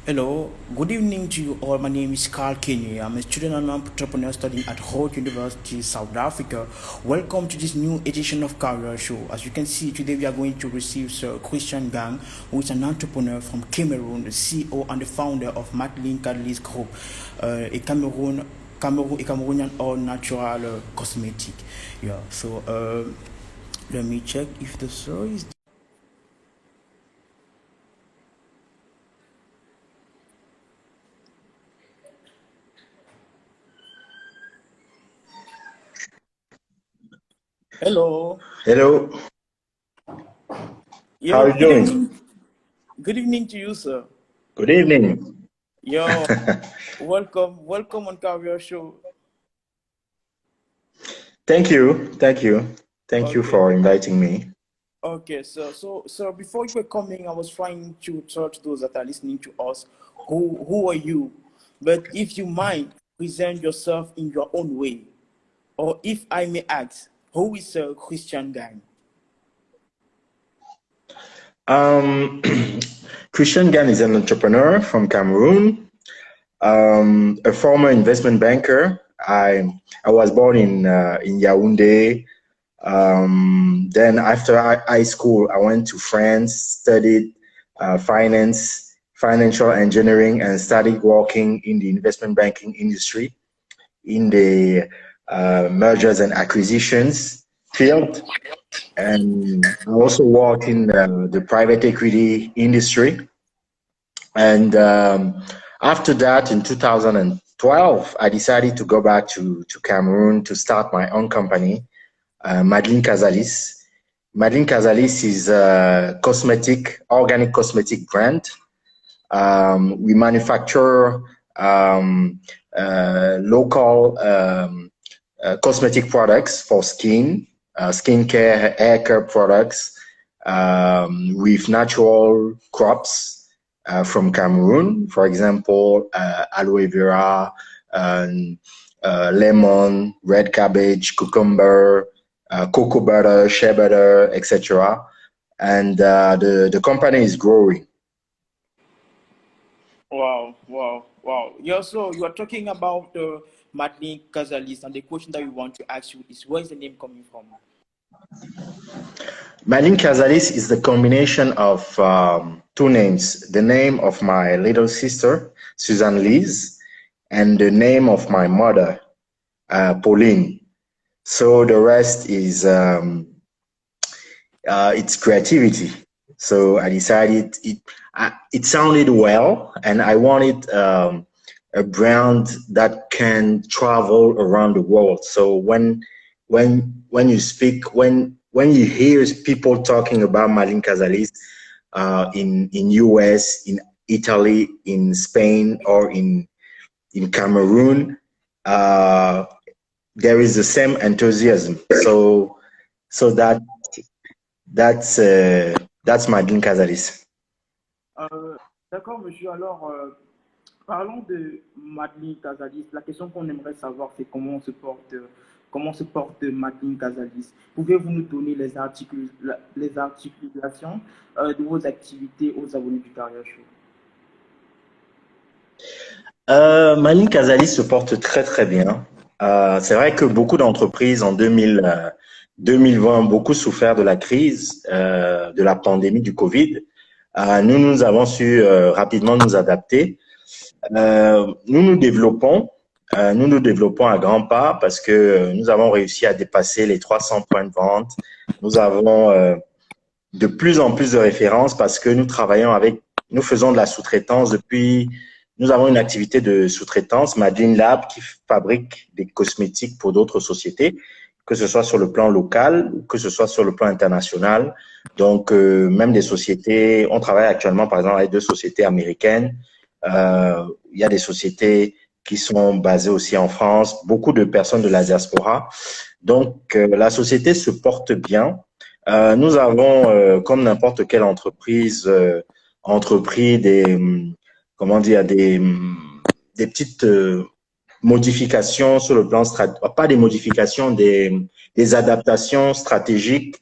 Hello, good evening to you all. My name is Carl Kenny. I'm a student and entrepreneur studying at Holt University, South Africa. Welcome to this new edition of Career Show. As you can see, today we are going to receive Sir Christian Gang, who is an entrepreneur from Cameroon, the CEO and the founder of Madeline Catalyst Group, a Cameroonian all natural cosmetic. Yeah, so let me check if the sir is. Hello. Hello, how Yo, are you doing? good evening to you, sir. Good evening. Yo, welcome on Career Show. Thank you, thank you, thank you Okay, for inviting me. okay. So before you were coming, I was trying to tell to those that are listening to us, who are you? But if you mind, present yourself in your own way, or if I may ask, who is a Christian guy? Um, Christian Gan is an entrepreneur from Cameroon, a former investment banker. I was born in Yaoundé. Then after high school, I went to France, studied finance, financial engineering, and started working in the investment banking industry in the mergers and acquisitions field. And I also work in the private equity industry. And after that, in 2012, I decided to go back to Cameroon to start my own company, Madeline Casalis. Madeline Casalis is a organic cosmetic brand. We manufacture local cosmetic products for skincare, hair care products with natural crops from Cameroon. For example, aloe vera, lemon, red cabbage, cucumber, cocoa butter, shea butter, etc. And the company is growing. Wow. Yeah, so you are talking about Madeline Casalis, and the question that we want to ask you is, where is the name coming from? Malin Casalis is the combination of two names, the name of my little sister, Suzanne Lise, and the name of my mother, Pauline. So the rest is it's creativity. So I decided it sounded well, and I wanted a brand that can travel around the world. So when you speak when you hear people talking about Malin Casalis in US, in Italy, in Spain, or in Cameroon, uh, there is the same enthusiasm. So that's Madeleine Casalis. Euh, d'accord, monsieur. Alors, parlons de Madeline Casalis. La question qu'on aimerait savoir, c'est comment se porte Madeline Casalis. Pouvez-vous nous donner les articulations de vos activités aux abonnés du Carrière Show? Madeleine Casalis se porte très très bien. C'est vrai que beaucoup d'entreprises en 2020 ont beaucoup souffert de la crise, de la pandémie du Covid. Nous avons su rapidement nous adapter. Nous nous développons à grands pas parce que nous avons réussi à dépasser les 300 points de vente. Nous avons de plus en plus de références parce que nous faisons de la sous-traitance nous avons une activité de sous-traitance, Madeleine Lab, qui fabrique des cosmétiques pour d'autres sociétés, que ce soit sur le plan local ou que ce soit sur le plan international. Donc, même des sociétés, on travaille actuellement, par exemple, avec deux sociétés américaines. Il y a des sociétés qui sont basées aussi en France, beaucoup de personnes de la diaspora. Donc, la société se porte bien. Nous avons, comme n'importe quelle entreprise, entrepris comment dire, des petites modifications sur le plan stratégique, pas des modifications, des adaptations stratégiques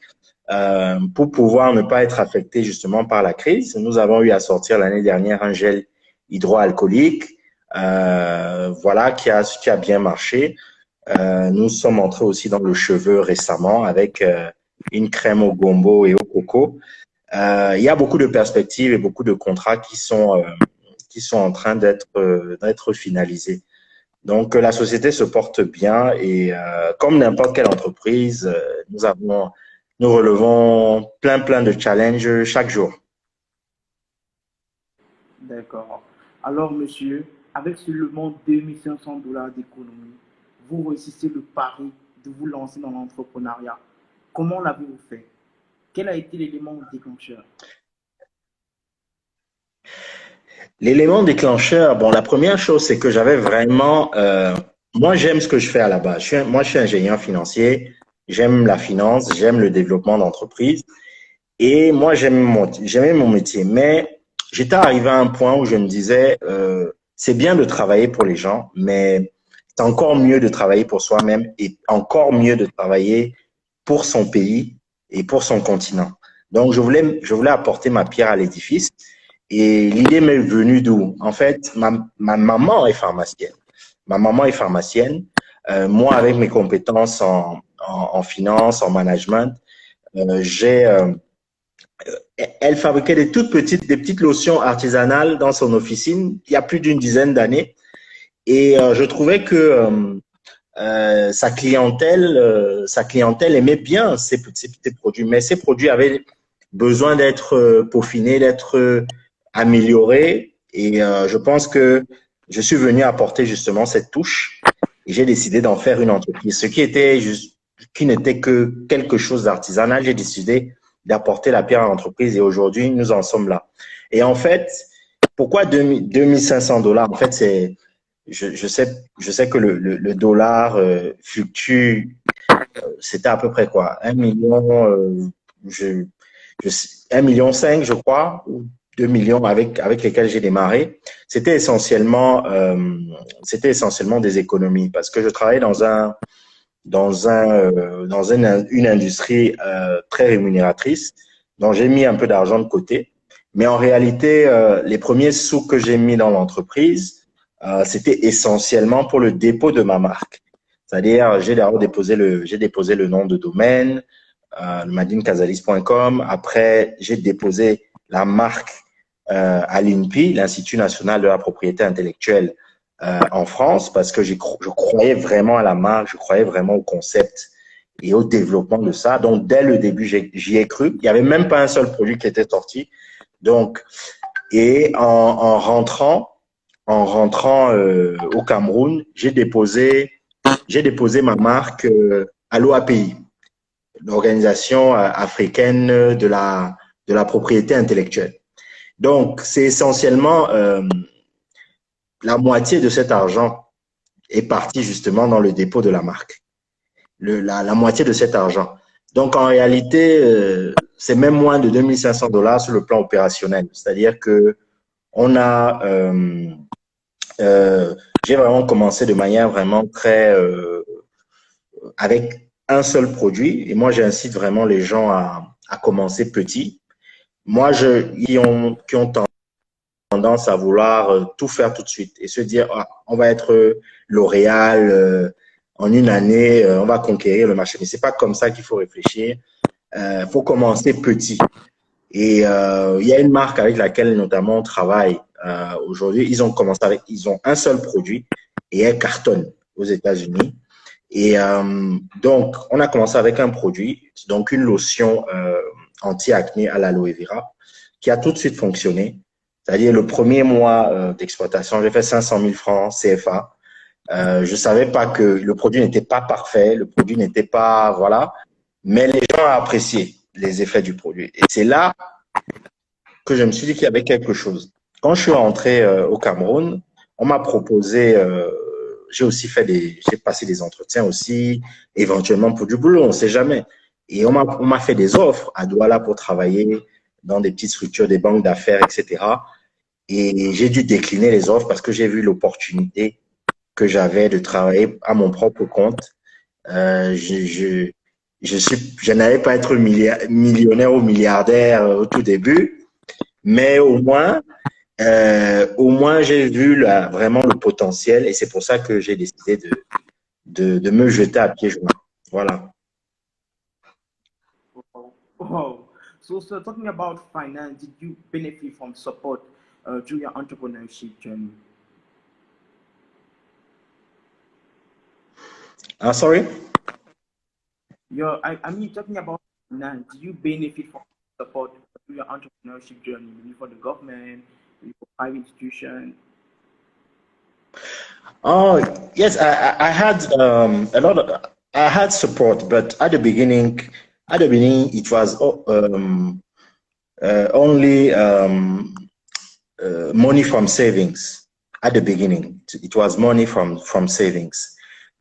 pour pouvoir ne pas être affecté justement par la crise. Nous avons eu à sortir l'année dernière un gel hydroalcoolique, voilà, qui a bien marché. Nous sommes entrés aussi dans le cheveu récemment avec une crème au gombo et au coco. Il y a beaucoup de perspectives et beaucoup de contrats qui sont en train d'être finalisés. Donc, la société se porte bien et comme n'importe quelle entreprise, nous relevons plein de challenges chaque jour. D'accord. Alors, monsieur, avec seulement 2500 $ d'économie, vous réussissez le pari de vous lancer dans l'entrepreneuriat. Comment l'avez-vous fait? Quel a été l'élément déclencheur? L'élément déclencheur, bon, la première chose, c'est que j'avais vraiment, moi, j'aime ce que je fais à la base. Moi, je suis ingénieur financier. J'aime la finance, j'aime le développement d'entreprise. Et moi, j'aimais mon métier. Mais j'étais arrivé à un point où je me disais, c'est bien de travailler pour les gens, mais c'est encore mieux de travailler pour soi-même et encore mieux de travailler pour son pays et pour son continent. Donc, je voulais apporter ma pierre à l'édifice. Et l'idée m'est venue d'où? En fait, ma maman est pharmacienne. Ma maman est pharmacienne. Moi, avec mes compétences en finance, en management, j'ai elle fabriquait des petites lotions artisanales dans son officine il y a plus d'une dizaine d'années. Et je trouvais que sa clientèle aimait bien ces petits produits, mais ces produits avaient besoin d'être peaufinés, d'être améliorés. Et je pense que je suis venu apporter justement cette touche et j'ai décidé d'en faire une entreprise. Qui n'était que quelque chose d'artisanal, j'ai décidé d'apporter la pierre à l'entreprise et aujourd'hui, nous en sommes là. Et en fait, pourquoi 2500 $? En fait, je sais que le dollar fluctue, c'était à peu près quoi? 1 million, 1,5 million, je crois, ou 2 millions avec lesquels j'ai démarré. C'était essentiellement des économies parce que je travaillais dans une industrie très rémunératrice, dont j'ai mis un peu d'argent de côté. Mais en réalité, les premiers sous que j'ai mis dans l'entreprise, c'était essentiellement pour le dépôt de ma marque. C'est-à-dire, j'ai déposé le nom de domaine, madinecasalis.com. Après, j'ai déposé la marque à l'INPI, l'Institut national de la propriété intellectuelle en France, parce que je croyais vraiment à la marque, je croyais vraiment au concept et au développement de ça. Donc, dès le début, j'y ai cru. Il n'y avait même pas un seul produit qui était sorti. Donc, et en rentrant au Cameroun, j'ai déposé ma marque à l'OAPI, l'Organisation africaine de la propriété intellectuelle. Donc, c'est essentiellement la moitié de cet argent est parti justement dans le dépôt de la marque. La moitié de cet argent. Donc, en réalité, c'est même moins de 2500 $ sur le plan opérationnel. C'est-à-dire que on a, j'ai vraiment commencé de manière vraiment très, avec un seul produit. Et moi, j'incite vraiment les gens à commencer petit. Moi, qui ont tendance à vouloir tout faire tout de suite et se dire, ah, on va être L'Oréal, en une année, on va conquérir le marché. Mais c'est pas comme ça qu'il faut réfléchir. Faut commencer petit. Et il y a une marque avec laquelle notamment on travaille aujourd'hui. Ils ont un seul produit et elle cartonne aux États-Unis. Et donc, on a commencé avec un produit, donc une lotion anti-acné à l'aloe vera, qui a tout de suite fonctionné. C'est-à-dire le premier mois d'exploitation, j'ai fait 500 000 francs CFA. Je savais pas que le produit n'était pas parfait, le produit n'était pas, voilà, mais les gens ont apprécié les effets du produit. Et c'est là que je me suis dit qu'il y avait quelque chose. Quand je suis rentré au Cameroun, on m'a proposé, j'ai passé des entretiens aussi, éventuellement pour du boulot, on ne sait jamais. Et on m'a fait des offres à Douala pour travailler dans des petites structures, des banques d'affaires, etc. Et j'ai dû décliner les offres parce que j'ai vu l'opportunité que j'avais de travailler à mon propre compte. Je n'allais pas être millionnaire ou milliardaire au tout début, mais au moins, au moins j'ai vu vraiment le potentiel et c'est pour ça que j'ai décidé de me jeter à pieds joints. Voilà. Wow. Wow. So, sir, talking about finance, did you benefit from support through your entrepreneurship journey? Sorry? I mean, talking about finance, did you benefit from support through your entrepreneurship journey, maybe for the government, maybe for private institution? Oh, yes, I had I had support, but at the beginning, it was only money from savings. At the beginning, it was money from savings.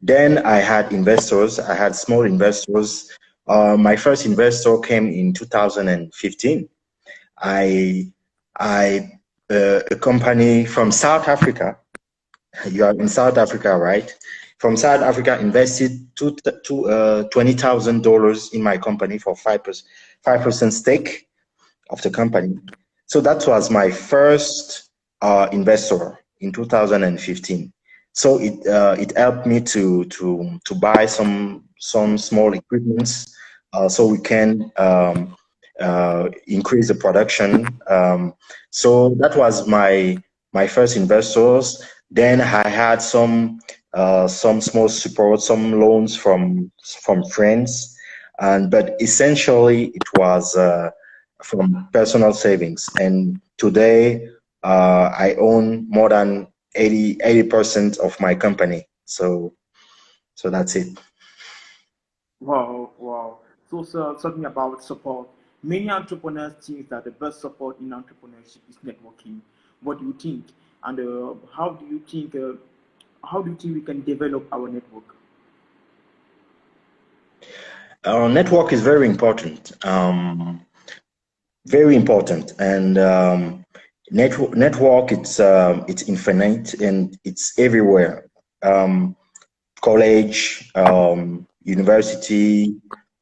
Then I had investors. I had small investors. My first investor came in 2015. I I a company from South Africa. You are in South Africa, right? From South Africa, invested $20,000 in my company for 5% stake of the company. So that was my first investor in 2015. So it helped me to buy some small equipments so we can increase the production. So that was my first investors. Then I had some small support, some loans from friends, and but essentially it was from personal savings. And today I own more than 80% of my company. So that's it. Wow, wow. So, sir, talking about support, many entrepreneurs think that the best support in entrepreneurship is networking. What do you think? And how do you think we can develop our network? Our network is very important, and network it's infinite and it's everywhere. College, university,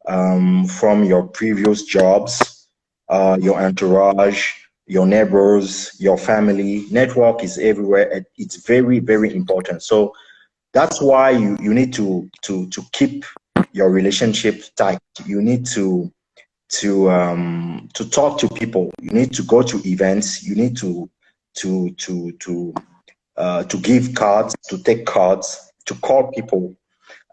from your previous jobs, your entourage, your neighbors, your family. Network is everywhere. And it's very, very important. So that's why you need to keep your relationship tight. You need to talk to people. You need to go to events. You need to give cards, to take cards, to call people,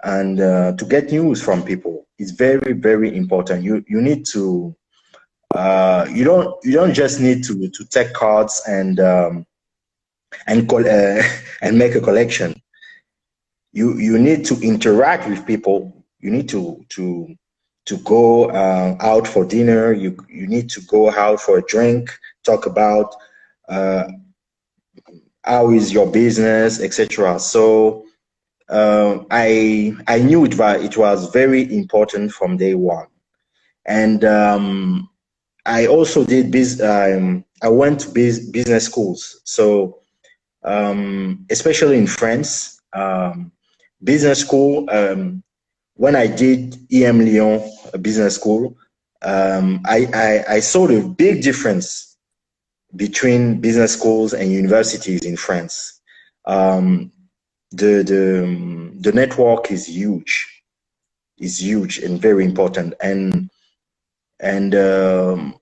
and to get news from people. It's very, very important. You need to you don't just need to take cards and and make a collection. You need to interact with people. You need to go out for dinner. You need to go out for a drink. Talk about uh, how is your business, etc. So I knew it was very important from day one, and I also did I went to business schools. So especially in France, business school. When I did EM Lyon business school, I saw the big difference between business schools and universities in France. Um, the network is huge and very important. And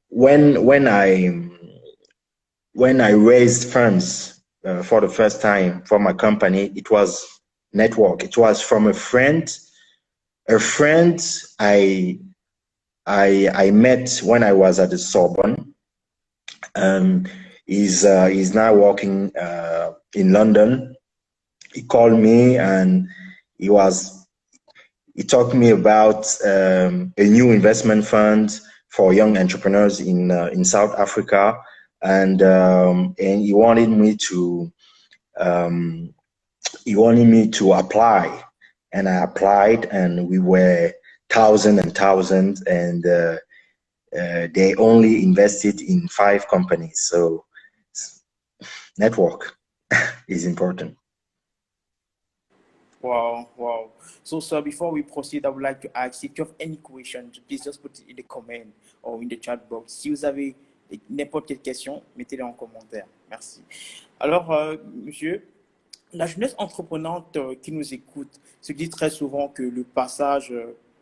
when I raised funds for the first time for my company, it was network. It was from a friend I met when I was at the Sorbonne. Um, he's now working in London. He called me and he was he talked to me about a new investment fund for young entrepreneurs in South Africa, and um, he wanted me to apply, and I applied, and we were thousands and thousands, and they only invested in 5 companies. So network is important. Wow, wow. So, sir, before we proceed, I would like to ask if you have any questions, please just put it in the comment or in the chat box. Si vous avez Et n'importe quelle question, mettez-les en commentaire. Merci. Alors, monsieur, la jeunesse entreprenante qui nous écoute se dit très souvent que le passage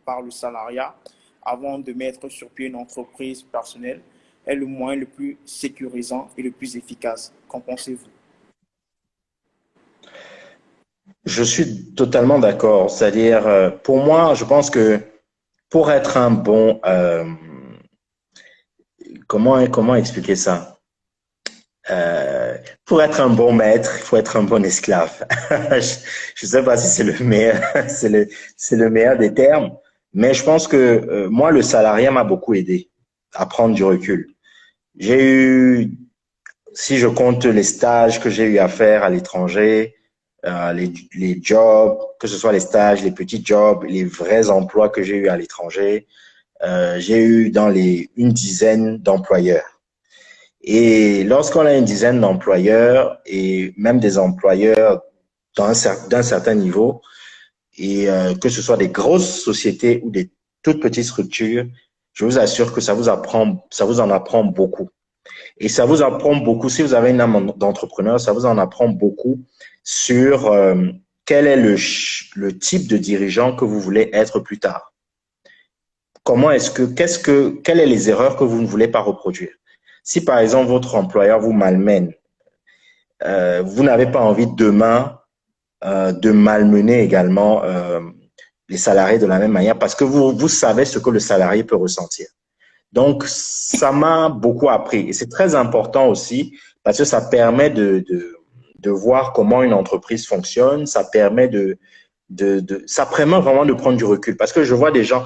par le salariat avant de mettre sur pied une entreprise personnelle est le moyen le plus sécurisant et le plus efficace. Qu'en pensez-vous? Je suis totalement d'accord. C'est-à-dire, pour moi, je pense que pour être un bon, comment expliquer ça? Pour être un bon maître, il faut être un bon esclave. Je ne sais pas si c'est le meilleur, c'est le meilleur des termes, mais je pense que moi, le salariat m'a beaucoup aidé à prendre du recul. J'ai eu, si je compte les stages que j'ai eu à faire à l'étranger, les jobs, que ce soit les stages, les petits jobs, les vrais emplois que j'ai eu à l'étranger, j'ai eu dans les une dizaine d'employeurs. Et lorsqu'on a une dizaine d'employeurs et même des employeurs d'un certain niveau, et que ce soit des grosses sociétés ou des toutes petites structures, je vous assure que ça vous en apprend beaucoup. Et ça vous apprend beaucoup, si vous avez une âme d'entrepreneur, ça vous en apprend beaucoup sur quel est le type de dirigeant que vous voulez être plus tard. Comment est-ce que, quelles sont les erreurs que vous ne voulez pas reproduire? Si par exemple votre employeur vous malmène, vous n'avez pas envie demain de malmener également les salariés de la même manière parce que vous savez ce que le salarié peut ressentir. Donc, ça m'a beaucoup appris et c'est très important aussi parce que ça permet de voir comment une entreprise fonctionne, ça permet ça permet vraiment de prendre du recul parce que je vois des gens,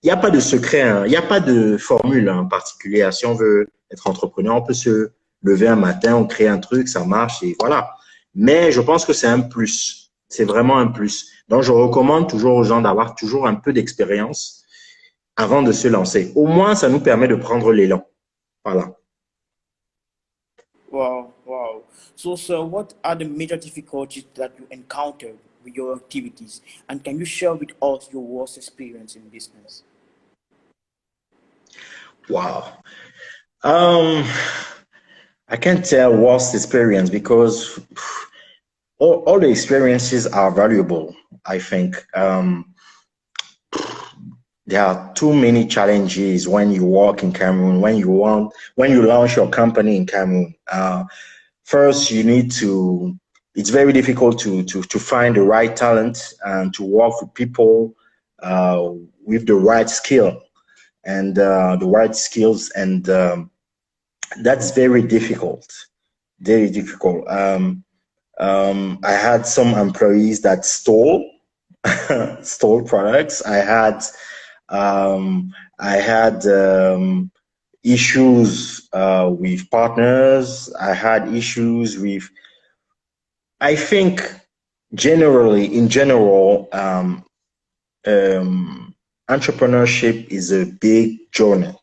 il n'y a pas de secret, hein, il n'y a pas de formule en particulier. Si on veut être entrepreneur, on peut se lever un matin, on crée un truc, ça marche et voilà. Mais je pense que c'est un plus, c'est vraiment un plus. Donc, je recommande toujours aux gens d'avoir toujours un peu d'expérience avant de se lancer. Au moins, ça nous permet de prendre l'élan. Voilà. Wow, wow. So, sir, what are the major difficulties that you encounter with your activities? And can you share with us your worst experience in business? Wow. Um, I can't tell worst experience because all the experiences are valuable, I think. There are too many challenges when you work in Cameroon, when you launch your company in Cameroon. First, it's very difficult to find the right talent and to work with people uh, with the right skill and the right skills. And that's very difficult. I had some employees that stole products. I had issues with partners. I had issues with, I think, in general, entrepreneurship is a big journey.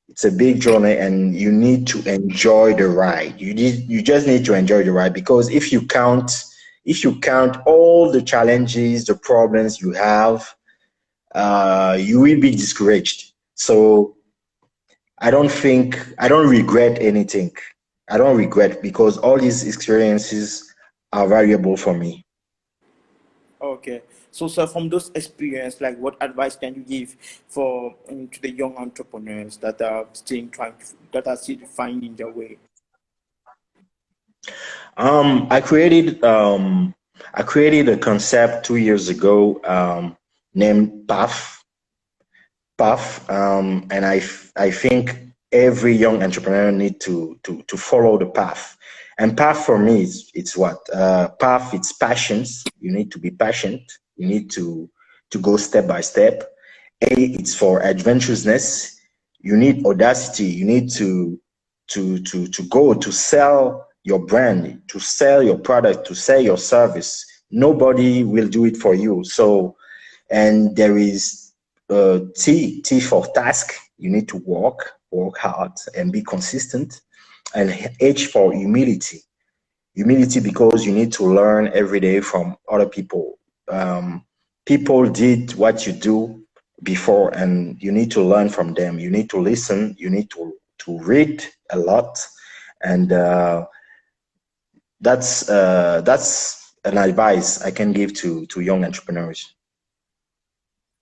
It's a big journey, and you need to enjoy the ride. You just need to enjoy the ride because if you count all the challenges, the problems you have, you will be discouraged. So I don't regret anything. I don't regret because all these experiences are valuable for me. Okay. So, sir, from those experience, like what advice can you give for to the young entrepreneurs that are still that are still finding their way? Um, I created um, I created a concept 2 years ago named Path, and I think every young entrepreneur need to follow the path. And path for me is it's what path. It's passions. You need to be patient. You need to go step by step. A, it's for adventurousness. You need audacity. You need to go to sell your brand, to sell your product, to sell your service. Nobody will do it for you. So, and there is T for task. You need to work hard, and be consistent. And H for humility. Humility because you need to learn every day from other people. Um, People did what you do before, and you need to learn from them. You need to listen. You need read a lot, and that's an advice I can give to young entrepreneurs.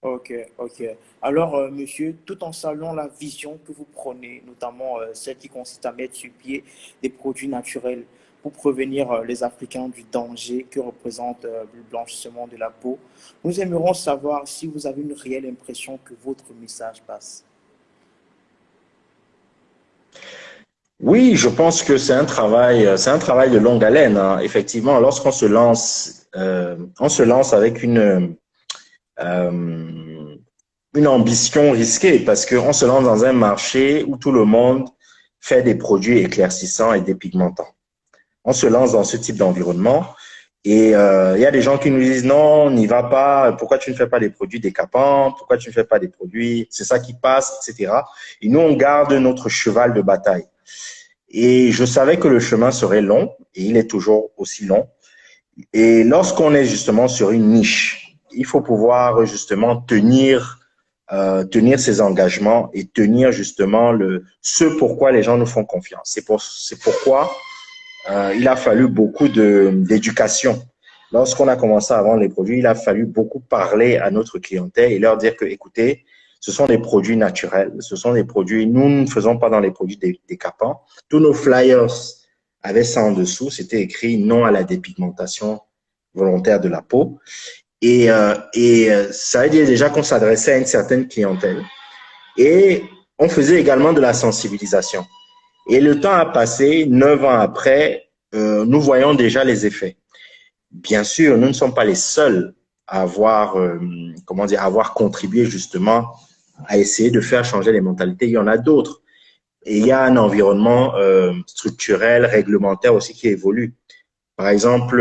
Ok, ok. Alors, monsieur, tout en saluant la vision que vous prenez, notamment celle qui consiste à mettre sur pied des produits naturels pour prévenir les Africains du danger que représente le blanchissement de la peau, nous aimerions savoir si vous avez une réelle impression que votre message passe. Oui, je pense que c'est un travail de longue haleine, hein. Effectivement, lorsqu'on on se lance avec une ambition risquée parce qu'on se lance dans un marché où tout le monde fait des produits éclaircissants et dépigmentants. On se lance dans ce type d'environnement et il y a des gens qui nous disent non, n'y va pas, pourquoi tu ne fais pas des produits décapants, pourquoi tu ne fais pas des produits, c'est ça qui passe, etc. Et nous, on garde notre cheval de bataille. Et je savais que le chemin serait long et il est toujours aussi long. Et lorsqu'on est justement sur une niche, il faut pouvoir justement tenir ses engagements et tenir justement ce pourquoi les gens nous font confiance. C'est pourquoi il a fallu beaucoup d'éducation. Lorsqu'on a commencé à vendre les produits, il a fallu beaucoup parler à notre clientèle et leur dire que, écoutez, ce sont des produits naturels, ce sont des produits, nous ne faisons pas dans les produits décapants. Tous nos flyers avaient ça en dessous, c'était écrit non à la dépigmentation volontaire de la peau. Ça veut dire déjà qu'on s'adressait à une certaine clientèle. Et on faisait également de la sensibilisation. Et le temps a passé, 9 ans après, nous voyons déjà les effets. Bien sûr, nous ne sommes pas les seuls à avoir, à avoir contribué justement à essayer de faire changer les mentalités. Il y en a d'autres. Et il y a un environnement structurel, réglementaire aussi qui évolue. Par exemple,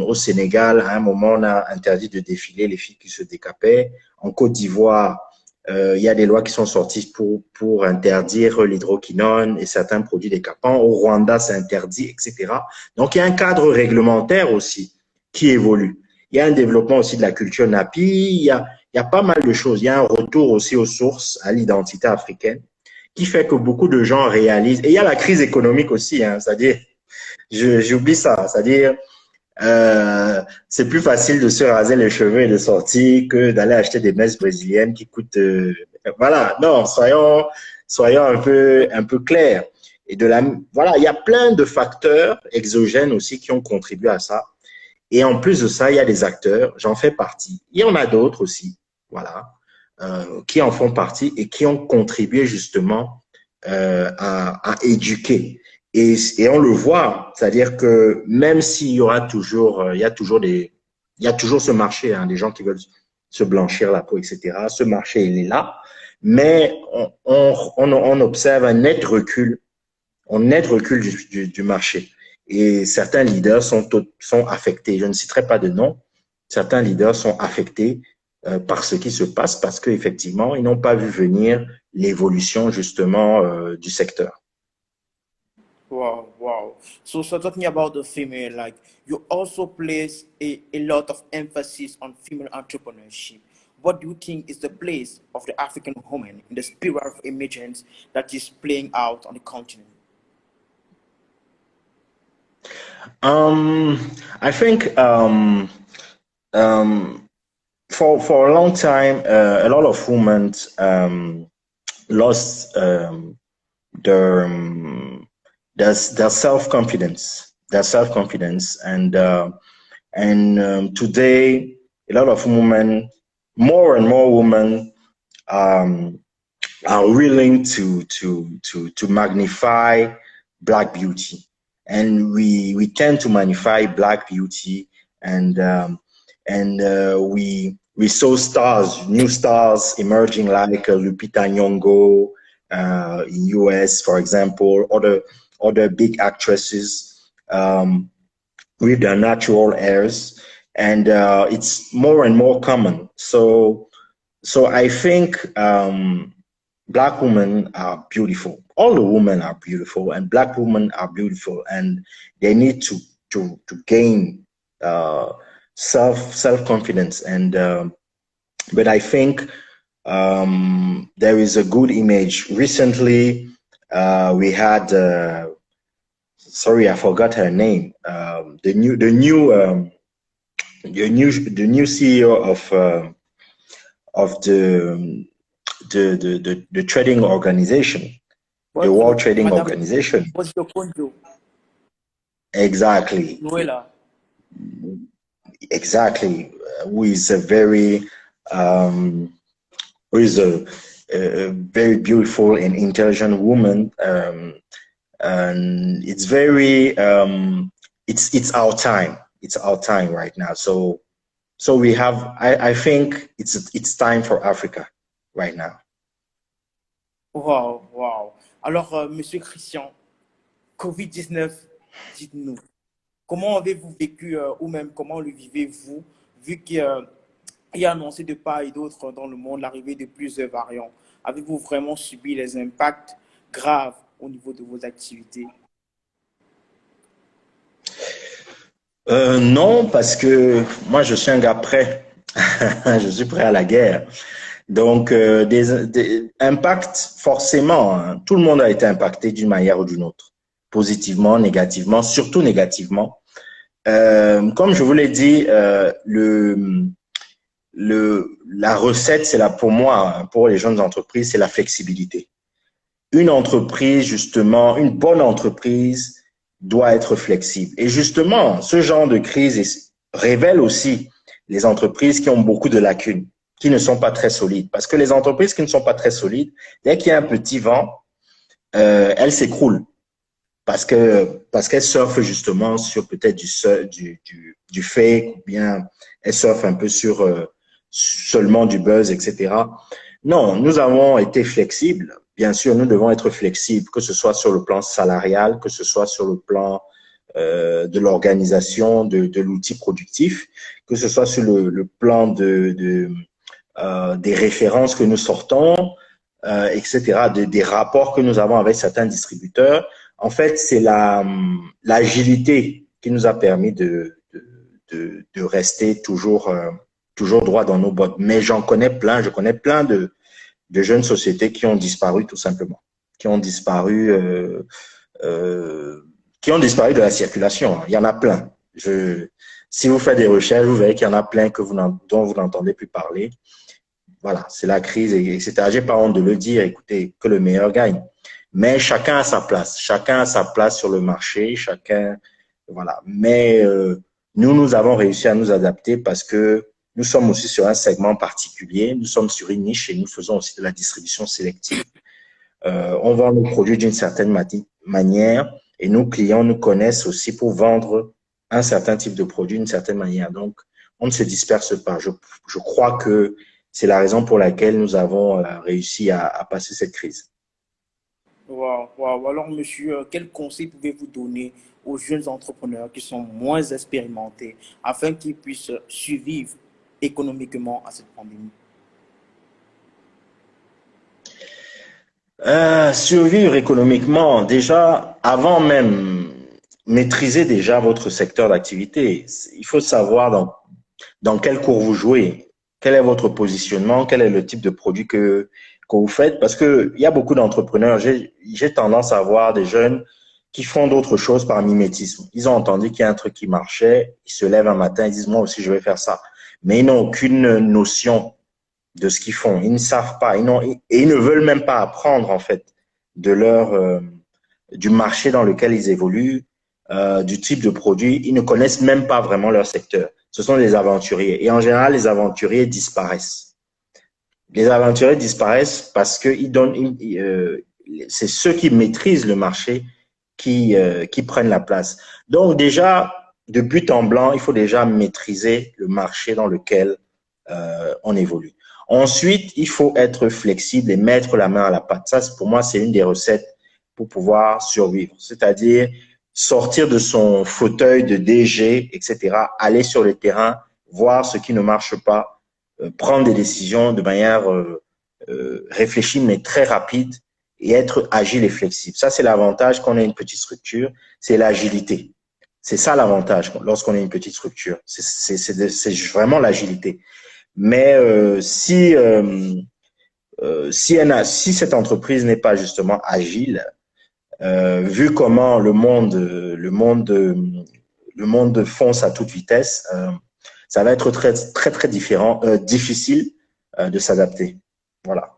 au Sénégal, à un moment, on a interdit de défiler les filles qui se décapaient. En Côte d'Ivoire, il y a des lois qui sont sorties pour interdire l'hydroquinone et certains produits décapants. Au Rwanda, c'est interdit, etc. Donc, il y a un cadre réglementaire aussi qui évolue. Il y a un développement aussi de la culture napi. Il y a pas mal de choses. Il y a un retour aussi aux sources, à l'identité africaine, qui fait que beaucoup de gens réalisent. Et il y a la crise économique aussi, hein, c'est-à-dire, j'oublie ça, c'est-à-dire, c'est plus facile de se raser les cheveux et de sortir que d'aller acheter des messes brésiliennes qui coûtent, voilà, non, soyons un peu clairs. Et voilà, il y a plein de facteurs exogènes aussi qui ont contribué à ça. Et en plus de ça, il y a des acteurs, j'en fais partie. Il y en a d'autres aussi, voilà, qui en font partie et qui ont contribué justement à éduquer. Et on le voit, c'est-à-dire que même s'il y aura toujours, il y a toujours ce marché, hein, des gens qui veulent se blanchir la peau, etc. Ce marché, il est là, mais on observe un net recul, du marché. Et certains leaders sont affectés. Je ne citerai pas de nom. Certains leaders sont affectés par ce qui se passe parce qu'effectivement, ils n'ont pas vu venir l'évolution justement du secteur. Wow, wow. So talking about the female, like you also place a lot of emphasis on female entrepreneurship. What do you think is the place of the African woman in the spirit of emergence that is playing out on the continent? I think for a long time, a lot of women lost their self-confidence, and today a lot of women, more and more women, are willing to magnify Black beauty, and we tend to magnify Black beauty, and we saw new stars emerging like Lupita Nyong'o in US, for example, other big actresses with their natural hairs, and it's more and more common. So I think Black women are beautiful. All the women are beautiful, and Black women are beautiful, and they need to gain self-confidence. And but I think there is a good image. Recently, We had, sorry, I forgot her name. The new CEO of the trading organization, the Was World Trading Madame Organization. Okonjo Exactly, Noëlla. exactly. Who is a very, um, who is a very beautiful and intelligent woman. And it's very, it's our time. It's our time right now. So we have, I think it's time for Africa right now. Wow, wow. Alors, Monsieur Christian, Covid-19, dites-nous, comment avez-vous vécu ou même comment le vivez-vous vu qu'il y a annoncé de part et d'autre dans le monde l'arrivée de plusieurs variants? Avez-vous vraiment subi les impacts graves au niveau de vos activités? Non, parce que moi, je suis un gars prêt. Je suis prêt à la guerre. Donc, des impacts, forcément, hein. Tout le monde a été impacté d'une manière ou d'une autre, positivement, négativement, surtout négativement. Comme je vous l'ai dit, la recette, c'est là pour moi, hein, pour les jeunes entreprises, c'est la flexibilité. Une entreprise, justement, une bonne entreprise doit être flexible. Et justement, ce genre de crise révèle aussi les entreprises qui ont beaucoup de lacunes, qui ne sont pas très solides. Parce que les entreprises qui ne sont pas très solides, dès qu'il y a un petit vent, elles s'écroulent parce qu'elles surfent justement sur peut-être du fake ou bien elles surfent un peu sur seulement du buzz, etc. Non, nous avons été flexibles. Bien sûr, nous devons être flexibles, que ce soit sur le plan salarial, que ce soit sur le plan de l'organisation, de l'outil productif, que ce soit sur le plan des références que nous sortons, etc., des rapports que nous avons avec certains distributeurs. En fait, c'est l'agilité qui nous a permis de rester toujours, toujours droit dans nos bottes. Mais je connais plein de jeunes sociétés qui ont disparu tout simplement, qui ont disparu, qui ont disparu de la circulation. Il y en a plein. Si vous faites des recherches, vous verrez qu'il y en a plein dont vous n'entendez plus parler. Voilà, c'est la crise, etc. J'ai pas honte de le dire, écoutez, que le meilleur gagne. Mais chacun a sa place sur le marché, chacun, voilà. Mais nous avons réussi à nous adapter parce que nous sommes aussi sur un segment particulier, nous sommes sur une niche et nous faisons aussi de la distribution sélective. On vend nos produits d'une certaine manière et nos clients nous connaissent aussi pour vendre un certain type de produit d'une certaine manière. Donc, on ne se disperse pas. Je crois que c'est la raison pour laquelle nous avons réussi à passer cette crise. Wow, wow. Alors, monsieur, quel conseil pouvez-vous donner aux jeunes entrepreneurs qui sont moins expérimentés afin qu'ils puissent survivre économiquement à cette pandémie? Survivre économiquement, déjà, avant même, maîtriser déjà votre secteur d'activité. Il faut savoir dans quel cours vous jouez, quel est votre positionnement, quel est le type de produit que vous faites. Parce que il y a beaucoup d'entrepreneurs, j'ai tendance à voir des jeunes qui font d'autres choses par mimétisme. Ils ont entendu qu'il y a un truc qui marchait, ils se lèvent un matin, ils disent, moi aussi, je vais faire ça. Mais ils n'ont aucune notion de ce qu'ils font. Ils ne savent pas, et ils ne veulent même pas apprendre, en fait, de du marché dans lequel ils évoluent, du type de produit. Ils ne connaissent même pas vraiment leur secteur. Ce sont des aventuriers. Et en général, les aventuriers disparaissent. Les aventuriers disparaissent parce que c'est ceux qui maîtrisent le marché qui prennent la place. Donc déjà, de but en blanc, il faut déjà maîtriser le marché dans lequel on évolue. Ensuite, il faut être flexible et mettre la main à la pâte. Ça, pour moi, c'est une des recettes pour pouvoir survivre. C'est-à-dire sortir de son fauteuil de DG, etc., aller sur le terrain, voir ce qui ne marche pas, prendre des décisions de manière réfléchie mais très rapide et être agile et flexible. Ça, c'est l'avantage qu'on ait une petite structure, c'est l'agilité. C'est ça l'avantage lorsqu'on a une petite structure. C'est vraiment l'agilité. Mais si si cette entreprise n'est pas justement agile, vu comment le monde fonce à toute vitesse, ça va être très, très, très difficile de s'adapter. Voilà.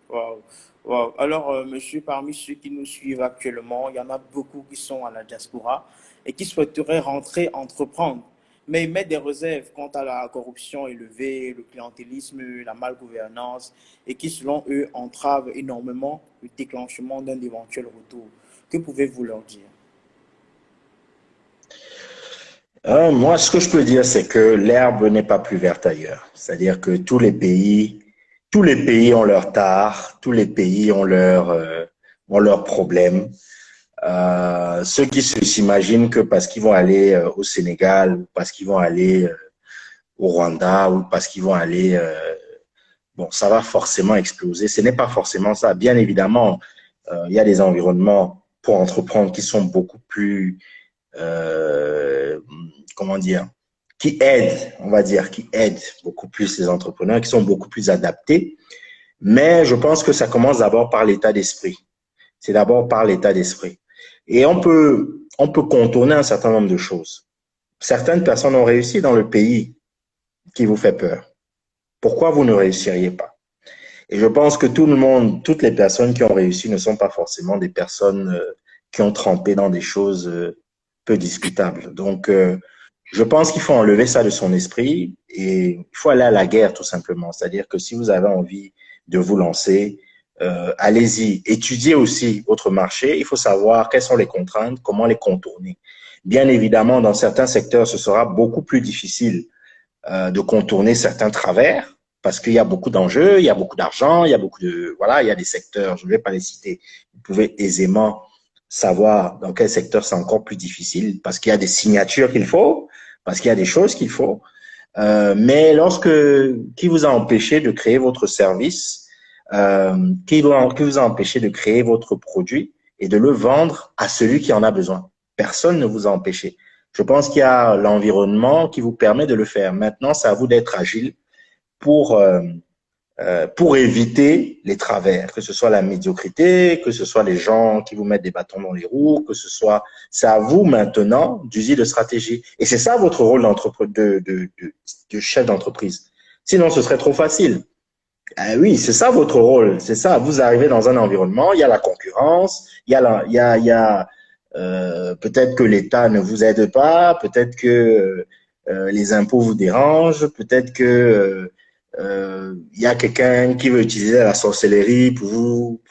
Wow. Wow. Alors, monsieur, parmi ceux qui nous suivent actuellement, il y en a beaucoup qui sont à la diaspora et qui souhaiteraient rentrer entreprendre, mais ils mettent des réserves quant à la corruption élevée, le clientélisme, la malgouvernance, et qui, selon eux, entravent énormément le déclenchement d'un éventuel retour. Que pouvez-vous leur dire? Moi, ce que je peux dire, c'est que l'herbe n'est pas plus verte ailleurs. C'est-à-dire que tous les pays ont leur tard, tous les pays ont leurs problèmes. Ceux qui s'imaginent que parce qu'ils vont aller au Sénégal, ou parce qu'ils vont aller au Rwanda, ou parce qu'ils vont aller, bon, ça va forcément exploser. Ce n'est pas forcément ça. Bien évidemment, il y a des environnements pour entreprendre qui sont beaucoup plus euh, comment dire, qui aident, on va dire, qui aident beaucoup plus les entrepreneurs, qui sont beaucoup plus adaptés. Mais je pense que ça commence d'abord par l'état d'esprit. C'est d'abord par l'état d'esprit. Et on peut contourner un certain nombre de choses. Certaines personnes ont réussi dans le pays qui vous fait peur. Pourquoi vous ne réussiriez pas? Et je pense que tout le monde, toutes les personnes qui ont réussi ne sont pas forcément des personnes qui ont trempé dans des choses peu discutables. Donc, je pense qu'il faut enlever ça de son esprit et il faut aller à la guerre tout simplement. C'est-à-dire que si vous avez envie de vous lancer, allez-y. Étudiez aussi votre marché. Il faut savoir quelles sont les contraintes, comment les contourner. Bien évidemment, dans certains secteurs, ce sera beaucoup plus difficile de contourner certains travers parce qu'il y a beaucoup d'enjeux, il y a beaucoup d'argent, il y a beaucoup de voilà, il y a des secteurs, je ne vais pas les citer. Vous pouvez aisément savoir dans quel secteur c'est encore plus difficile parce qu'il y a des signatures qu'il faut, parce qu'il y a des choses qu'il faut. Mais qui vous a empêché de créer votre service, qui vous a empêché de créer votre produit et de le vendre à celui qui en a besoin? Personne ne vous a empêché. Je pense qu'il y a l'environnement qui vous permet de le faire. Maintenant, c'est à vous d'être agile pour, euh, pour éviter les travers, que ce soit la médiocrité, que ce soit les gens qui vous mettent des bâtons dans les roues, que ce soit, c'est à vous maintenant d'user de stratégie. Et c'est ça votre rôle de chef d'entreprise. Sinon, ce serait trop facile. Oui, c'est ça votre rôle. C'est ça. Vous arrivez dans un environnement, il y a la concurrence, il y a peut-être que l'État ne vous aide pas, peut-être que les impôts vous dérangent, peut-être que il y a quelqu'un qui veut utiliser la sorcellerie pour vous,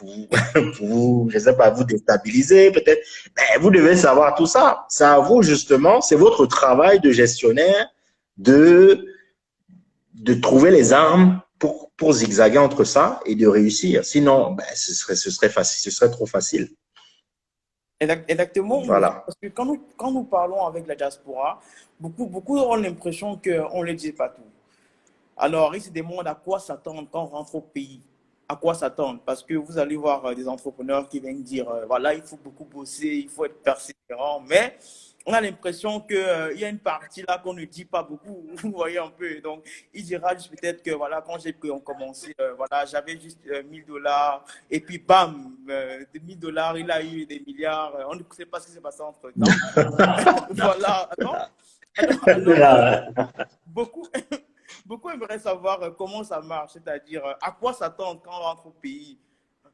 je sais pas, vous déstabiliser, peut-être. Ben, vous devez savoir tout ça. C'est à vous, justement, c'est votre travail de gestionnaire de, de trouver les armes pour zigzaguer entre ça et de réussir. Sinon, ben, ce serait facile, ce serait trop facile. Exactement, Voilà. parce que quand nous parlons avec la diaspora, beaucoup ont l'impression qu'on ne dit pas tout. Alors, ils se demandent à quoi s'attendre quand on rentre au pays. À quoi s'attendre? Parce que vous allez voir des entrepreneurs qui viennent dire, voilà, il faut beaucoup bosser, il faut être persévérant. Mais on a l'impression qu'il y a une partie là qu'on ne dit pas beaucoup. Vous voyez un peu. Donc, il dira juste peut-être que, voilà, quand j'ai commencé, voilà, j'avais juste 1000 dollars. Et puis, bam, de 1000 dollars, il a eu des milliards. On ne sait pas ce qui s'est passé entre-temps. Voilà. Beaucoup, beaucoup aimeraient savoir comment ça marche, c'est-à-dire à quoi s'attendre quand on rentre au pays.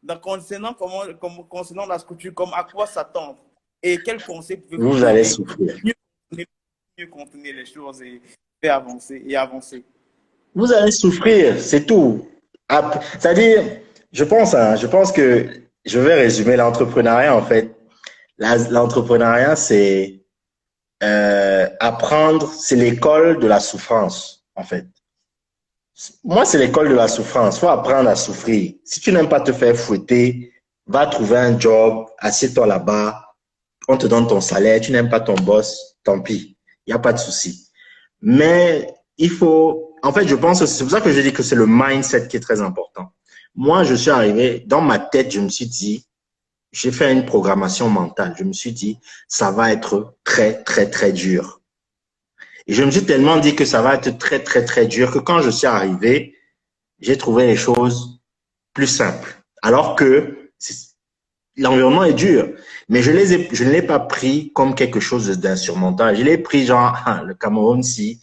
Donc, concernant la structure, comme à quoi s'attendre et quels conseils pouvez-vous Vous allez donner souffrir. pour mieux contenir les choses et faire avancer et avancer. Vous allez souffrir, c'est tout. C'est-à-dire, je pense que je vais résumer l'entrepreneuriat en fait. L'entrepreneuriat, c'est apprendre, c'est l'école de la souffrance en fait. Moi, c'est l'école de la souffrance. Faut apprendre à souffrir. Si tu n'aimes pas te faire fouetter, va trouver un job, assieds-toi là-bas, on te donne ton salaire. Tu n'aimes pas ton boss, tant pis, il n'y a pas de souci. Mais il faut, en fait, je pense que c'est pour ça que je dis que c'est le mindset qui est très important. Moi, je suis arrivé, dans ma tête, je me suis dit, j'ai fait une programmation mentale. Je me suis dit, ça va être très, très, très dur. Et je me suis tellement dit que ça va être très, très, très dur que quand je suis arrivé, j'ai trouvé les choses plus simples. Alors que l'environnement est dur, mais je ne l'ai pas pris comme quelque chose d'insurmontable. Je l'ai pris genre, ah, le Cameroun, si,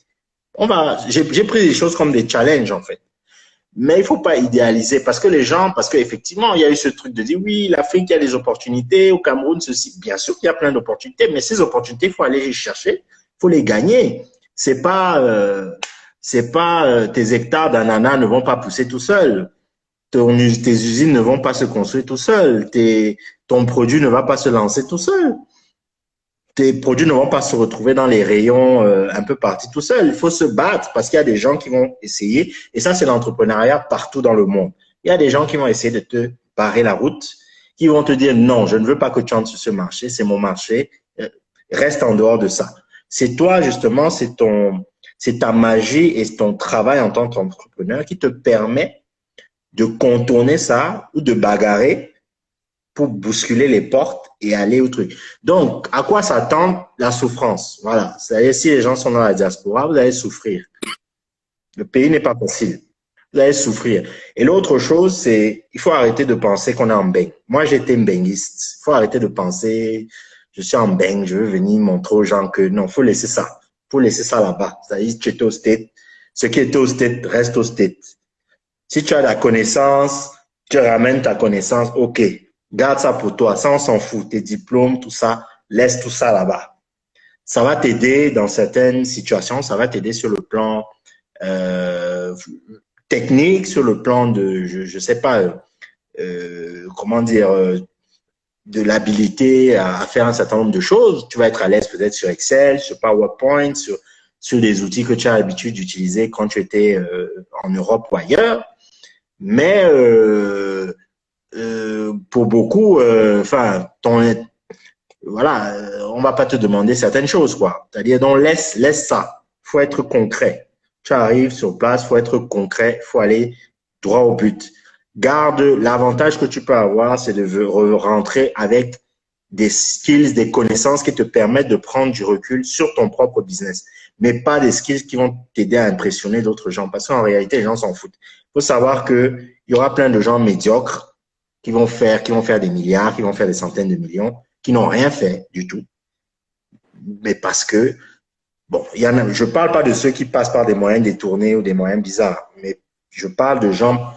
j'ai pris des choses comme des challenges, en fait. Mais il faut pas idéaliser parce que les gens, parce qu'effectivement, il y a eu ce truc de dire oui, l'Afrique, il y a des opportunités, au Cameroun, ceci. Bien sûr qu'il y a plein d'opportunités, mais ces opportunités, il faut aller les chercher, il faut les gagner. C'est pas tes hectares d'ananas ne vont pas pousser tout seuls. Tes usines ne vont pas se construire tout seuls. Ton produit ne va pas se lancer tout seul. Tes produits ne vont pas se retrouver dans les rayons un peu partout tout seul. Il faut se battre parce qu'il y a des gens qui vont essayer. Et ça, c'est l'entrepreneuriat partout dans le monde. Il y a des gens qui vont essayer de te barrer la route, qui vont te dire non, je ne veux pas que tu entres sur ce marché, c'est mon marché, reste en dehors de ça. C'est toi, justement, c'est ta magie et ton travail en tant qu'entrepreneur qui te permet de contourner ça ou de bagarrer pour bousculer les portes et aller au truc. Donc, à quoi s'attend la souffrance? Voilà. C'est-à-dire, si les gens sont dans la diaspora, vous allez souffrir. Le pays n'est pas facile. Vous allez souffrir. Et l'autre chose, c'est, il faut arrêter de penser qu'on est en bang. Moi, j'étais benguiste. Il faut arrêter de penser, je suis en bang, je veux venir montrer aux gens que non, faut laisser ça. Faut laisser ça là-bas. C'est-à-dire, tu étais au state. Ce qui était au state reste au state. Si tu as la connaissance, tu ramènes ta connaissance, ok. Garde ça pour toi, ça on s'en fout, tes diplômes, tout ça, laisse tout ça là-bas. Ça va t'aider dans certaines situations, ça va t'aider sur le plan technique, sur le plan de, je sais pas, comment dire, de l'habilité à faire un certain nombre de choses. Tu vas être à l'aise peut-être sur Excel, sur PowerPoint, sur des outils que tu as l'habitude d'utiliser quand tu étais en Europe ou ailleurs. Mais pour beaucoup, enfin, voilà, on va pas te demander certaines choses, quoi. C'est-à-dire, donc laisse ça. Faut être concret. Tu arrives sur place, faut être concret, faut aller droit au but. Garde l'avantage que tu peux avoir, c'est de rentrer avec des skills, des connaissances qui te permettent de prendre du recul sur ton propre business, mais pas des skills qui vont t'aider à impressionner d'autres gens. Parce qu'en réalité, les gens s'en foutent. Il faut savoir que il y aura plein de gens médiocres qui vont faire des milliards, qui vont faire des centaines de millions, qui n'ont rien fait du tout. Mais parce que, bon, je parle pas de ceux qui passent par des moyens détournés ou des moyens bizarres, mais je parle de gens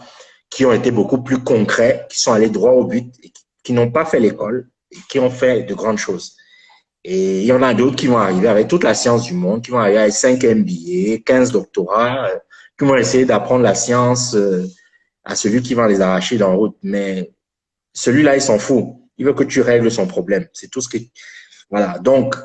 qui ont été beaucoup plus concrets, qui sont allés droit au but et qui n'ont pas fait l'école et qui ont fait de grandes choses. Et il y en a d'autres qui vont arriver avec toute la science du monde, qui vont arriver avec 5 MBA, 15 doctorats, qui vont essayer d'apprendre la science à celui qui va les arracher dans la route. Mais celui-là, il s'en fout. Il veut que tu règles son problème. C'est tout ce que... Voilà. Donc,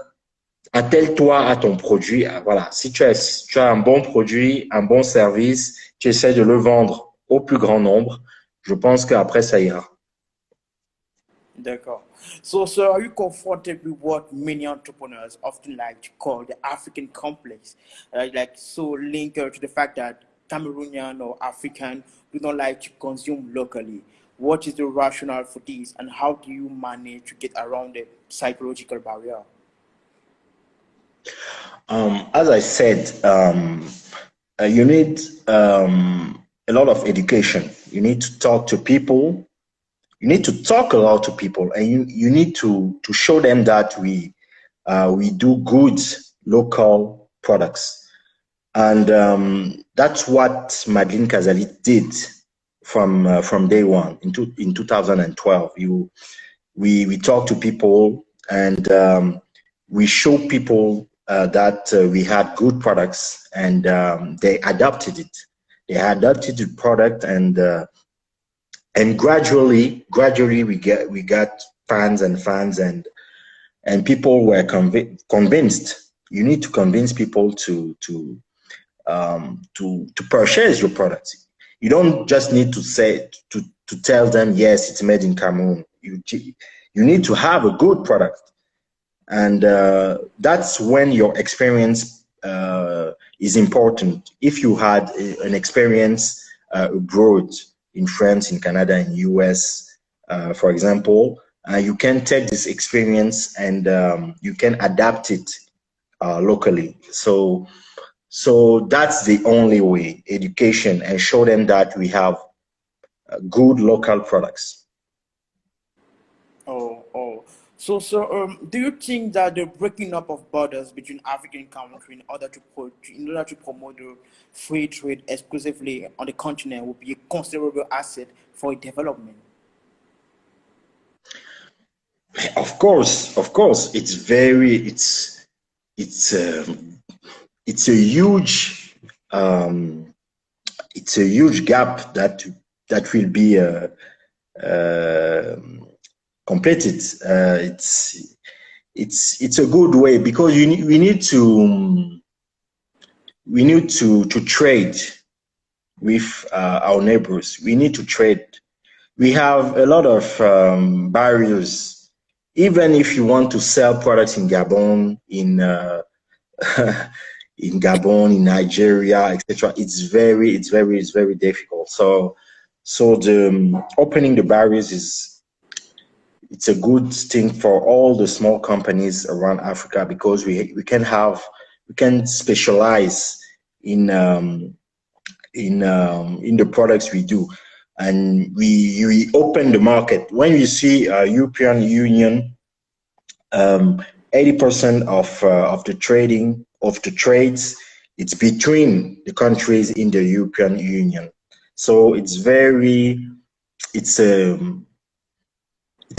attelle-toi à ton produit. Voilà. Si tu as un bon produit, un bon service, tu essaies de le vendre au plus grand nombre, je pense qu'après, ça ira. D'accord. So, sir, are you comfortable with what many entrepreneurs often like to call the African complex? Like, so linked to the fact that Cameroonian or African do not like to consume locally. What is the rationale for this, and how do you manage to get around the psychological barrier? As I said, you need a lot of education. You need to talk to people. You need to talk a lot to people, and you need to show them that we do good local products, and that's what Madeleine Kazali did from day one in 2012. We talk to people, and we show people that we had good products, and they adopted it. They adopted the product, and gradually we got fans, and people were convinced. You need to convince people to purchase your product. You don't just need to say to tell them yes, it's made in Cameroon. You need to have a good product, and that's when your experience is important. If you had an experience abroad, in France, in Canada, in US, for example, you can take this experience and you can adapt it locally. So So that's the only way, education, and show them that we have good local products. Oh, oh. So, do you think that the breaking up of borders between African countries in order to promote the free trade exclusively on the continent would be a considerable asset for development? Of course, it's it's a huge um, it's a huge gap that will be uh, completed. It's a good way because we need to trade with our neighbors. We need to trade. We have a lot of barriers. Even if you want to sell products in Gabon, in Gabon, in Nigeria, etc., it's very difficult. So the opening the barriers is it's a good thing for all the small companies around Africa because we can specialize in in the products we do, and we open the market. When you see European Union, 80% of the trades, it's between the countries in the European Union. So it's a it's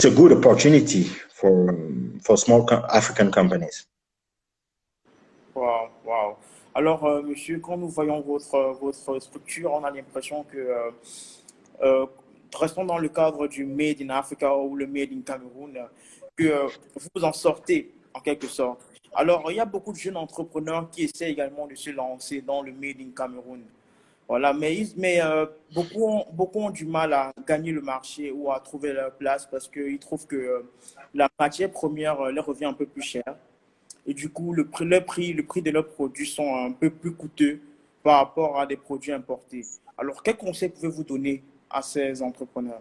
a good opportunity for small African companies. Wow, wow. Alors, monsieur, quand nous voyons votre structure, on a l'impression que, restons dans le cadre du Made in Africa ou le Made in Cameroun, que vous en sortez en quelque sorte. Alors, il y a beaucoup de jeunes entrepreneurs qui essaient également de se lancer dans le Made in Cameroun. Voilà, beaucoup ont du mal à gagner le marché ou à trouver leur place parce qu'ils trouvent que la matière première leur revient un peu plus cher. Et du coup, le prix de leurs produits sont un peu plus coûteux par rapport à des produits importés. Alors, quel conseil pouvez-vous donner à ces entrepreneurs?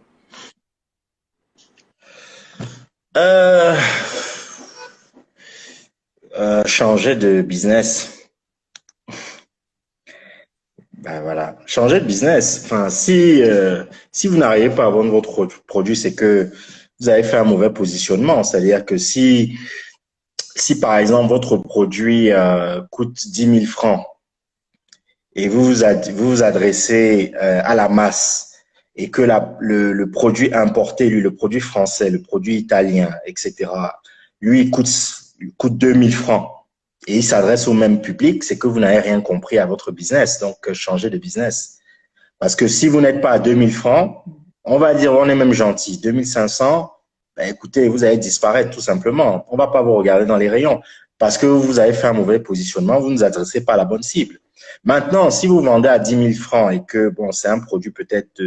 Euh, changer de business. Ben voilà, changer de business. Enfin, si vous n'arrivez pas à vendre votre produit, c'est que vous avez fait un mauvais positionnement. C'est-à-dire que si par exemple votre produit coûte 10 000 francs et vous vous adressez à la masse et que le produit importé, lui, le produit français, le produit italien, etc., lui, coûte 2 000 francs et il s'adresse au même public, c'est que vous n'avez rien compris à votre business. Donc, changez de business. Parce que si vous n'êtes pas à 2 000 francs, on va dire, on est même gentil, 2 500, ben écoutez, vous allez disparaître tout simplement. On ne va pas vous regarder dans les rayons parce que vous avez fait un mauvais positionnement, vous ne vous adressez pas à la bonne cible. Maintenant, si vous vendez à 10 000 francs et que, bon, c'est un produit peut-être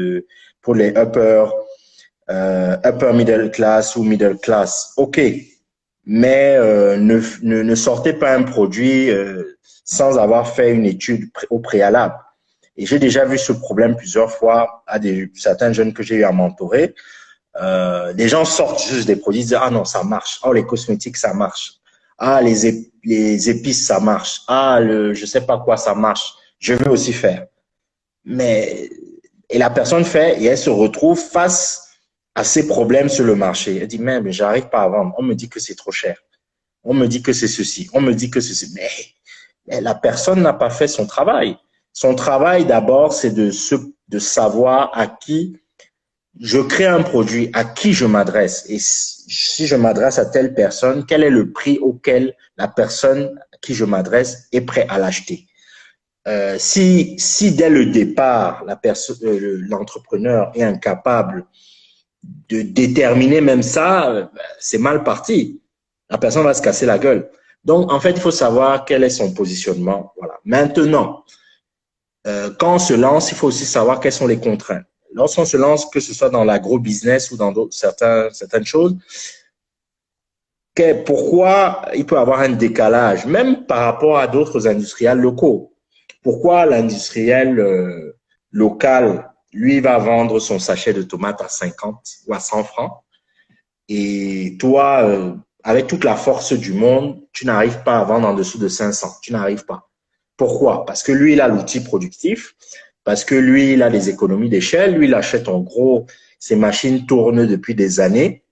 pour les upper middle class ou middle class, ok, mais ne sortez pas un produit sans avoir fait une étude au préalable. Et j'ai déjà vu ce problème plusieurs fois à certains jeunes que j'ai eu à mentorer. Les gens sortent juste des produits, disent ah non ça marche, oh les cosmétiques ça marche, ah les épices ça marche, ah le je sais pas quoi ça marche, je veux aussi faire. Mais et la personne fait et elle se retrouve face à ces problèmes sur le marché. Elle dit mais j'arrive pas à vendre, on me dit que c'est trop cher, on me dit que c'est ceci, on me dit que c'est ceci, mais la personne n'a pas fait son travail. Son travail d'abord c'est de savoir à qui je crée un produit, à qui je m'adresse. Et si je m'adresse à telle personne, quel est le prix auquel la personne à qui je m'adresse est prêt à l'acheter. Si dès le départ, l'entrepreneur est incapable de déterminer même ça, c'est mal parti. La personne va se casser la gueule. Donc, en fait, il faut savoir quel est son positionnement. Voilà. Maintenant, quand on se lance, il faut aussi savoir quelles sont les contraintes. Lorsqu'on se lance, que ce soit dans l'agro-business ou dans certaines choses, pourquoi il peut y avoir un décalage, même par rapport à d'autres industriels locaux? Pourquoi l'industriel local, lui, va vendre son sachet de tomates à 50 ou à 100 francs et toi, avec toute la force du monde, tu n'arrives pas à vendre en dessous de 500, tu n'arrives pas. Pourquoi? Parce que lui, il a l'outil productif, parce que lui, il a des économies d'échelle, lui, il achète en gros, ses machines tournent depuis des années.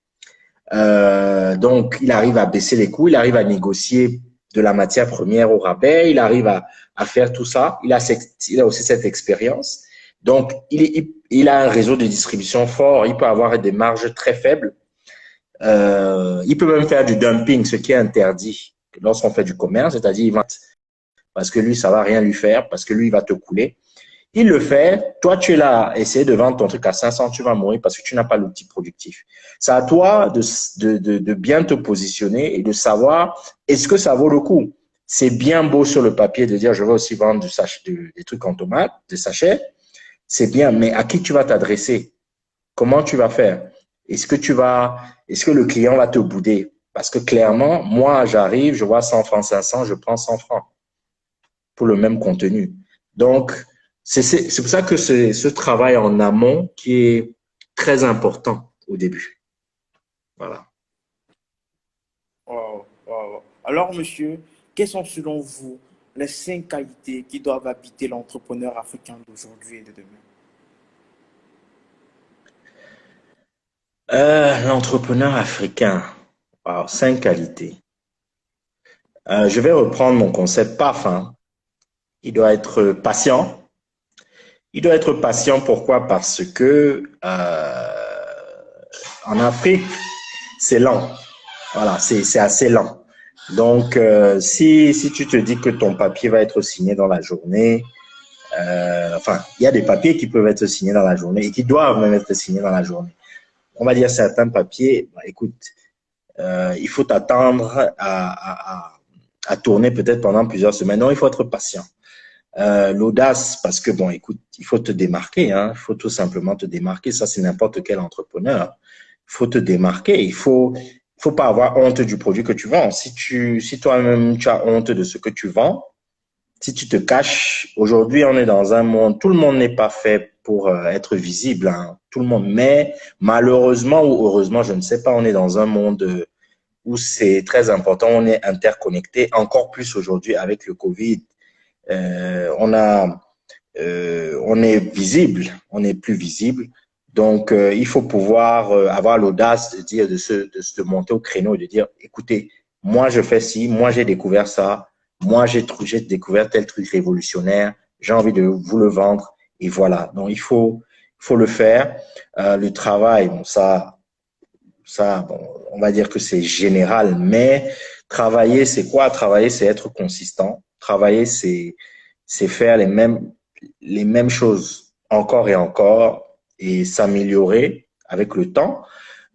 Donc, il arrive à baisser les coûts, il arrive à négocier de la matière première au rabais, il arrive à faire tout ça. Il a aussi cette expérience. Donc, il a un réseau de distribution fort, il peut avoir des marges très faibles. Il peut même faire du dumping, ce qui est interdit lorsqu'on fait du commerce, c'est-à-dire il va parce que lui, ça va rien lui faire, parce que lui, il va te couler. Il le fait, toi, tu es là à essayer de vendre ton truc à 500, tu vas mourir parce que tu n'as pas l'outil productif. C'est à toi de bien te positionner et de savoir est-ce que ça vaut le coup. C'est bien beau sur le papier de dire je vais aussi vendre des trucs en tomates, des sachets. C'est bien, mais à qui tu vas t'adresser? Comment tu vas faire? Est-ce que le client va te bouder? Parce que clairement, moi, j'arrive, je vois 100 francs, 500, je prends 100 francs pour le même contenu. Donc, c'est pour ça que c'est ce travail en amont qui est très important au début. Voilà. Wow, wow. Alors, monsieur, quelles sont selon vous les 5 qualités qui doivent habiter l'entrepreneur africain d'aujourd'hui et de demain? L'entrepreneur africain. Wow, 5 qualités. Je vais reprendre mon concept PAF, hein. Il doit être patient. Il doit être patient, pourquoi? Parce que en Afrique, c'est lent. Voilà, c'est assez lent. Donc, si tu te dis que ton papier va être signé dans la journée, enfin, il y a des papiers qui peuvent être signés dans la journée et qui doivent même être signés dans la journée. On va dire certains papiers, bah, écoute, il faut t'attendre à tourner peut-être pendant plusieurs semaines. Non, il faut être patient. L'audace, parce que bon, écoute, il faut te démarquer, hein, il faut tout simplement te démarquer. Ça, c'est n'importe quel entrepreneur. Il faut te démarquer. Il faut pas avoir honte du produit que tu vends. Si toi-même tu as honte de ce que tu vends, si tu te caches, aujourd'hui, on est dans un monde, tout le monde n'est pas fait pour être visible, hein, tout le monde. Mais malheureusement ou heureusement, je ne sais pas, on est dans un monde où c'est très important, on est interconnecté, encore plus aujourd'hui avec le Covid. On est visible, on n'est plus visible. Donc, il faut pouvoir avoir l'audace de dire, de se monter au créneau et de dire, écoutez, moi je fais ci, moi j'ai découvert ça, moi j'ai découvert tel truc révolutionnaire, j'ai envie de vous le vendre et voilà. Donc, il faut le faire. Le travail, bon, ça, bon, on va dire que c'est général, mais travailler, c'est quoi? Travailler, c'est être consistant. Travailler, c'est faire les mêmes choses encore et encore et s'améliorer avec le temps.